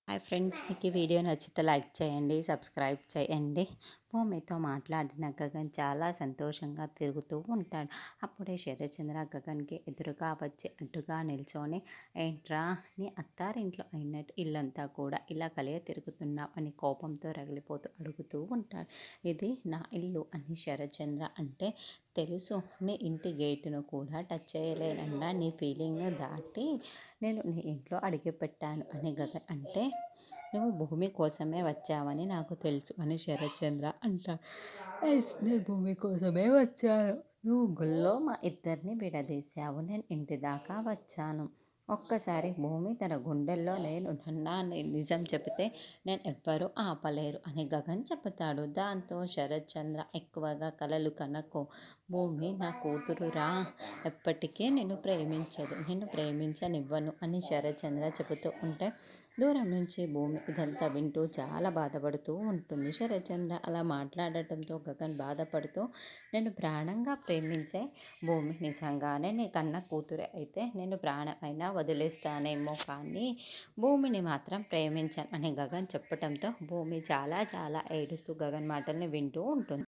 Hi friends, మీకు ఈ video నచ్చితే లైక్ చేయండి, సబ్స్క్రైబ్ చేయండి. భూమితో మాట్లాడిన గగన్ చాలా సంతోషంగా తిరుగుతూ ఉంటాడు. అప్పుడే శరత్చంద్ర గగన్కి ఎదురుగా వచ్చి అడ్డుగా నిల్చొని, ఏంట్రా నీ అత్తారింట్లో అయినట్టు ఇల్లంతా కూడా ఇలా కలియ తిరుగుతున్నావు అని కోపంతో రగిలిపోతూ అడుగుతూ ఉంటాడు. ఇది నా ఇల్లు అని శరత్చంద్ర అంటే, తెలుసు నీ ఇంటి గేటును కూడా టచ్ చేయలేనన్నా నీ ఫీలింగ్ దాటి నేను నీ ఇంట్లో అడుగుపెట్టాను అని గగన్ అంటే, నువ్వు భూమి కోసమే వచ్చావని నాకు తెలుసు అని శరత్చంద్ర అంటాడు. ఎస్, నేను భూమి కోసమే వచ్చాను. నువ్వు గుళ్ళో మా ఇద్దరిని విడదీశావు, నేను ఇంటి దాకా వచ్చాను. ఒక్కసారి భూమి తన గుండెల్లో నేను నన్నాన్ని నిజం చెబితే నేను ఎవ్వరూ ఆపలేరు అని గగన్ చెబుతాడు. దాంతో శరత్చంద్ర ఎక్కువగా కలలు కనకు, భూమి నా కూతురురా, ఎప్పటికీ నిన్ను ప్రేమించదు, నిన్ను ప్రేమించనివ్వను అని శరత్చంద్ర చెబుతూ ఉంటే, దూరం నుంచి భూమి ఇదంతా వింటూ చాలా బాధపడుతూ ఉంటుంది. శరత్చంద్ర అలా మాట్లాడటంతో గగన్ బాధపడుతూ, నేను ప్రాణంగా ప్రేమించే భూమి నిజంగానే నీ కన్న కూతురే అయితే నేను ప్రాణమైనా వదిలేస్తానేమో, కానీ భూమిని మాత్రం ప్రేమించాను అని గగన్ చెప్పటంతో భూమి చాలా చాలా ఏడుస్తూ గగన్ మాటల్ని వింటూ ఉంటుంది.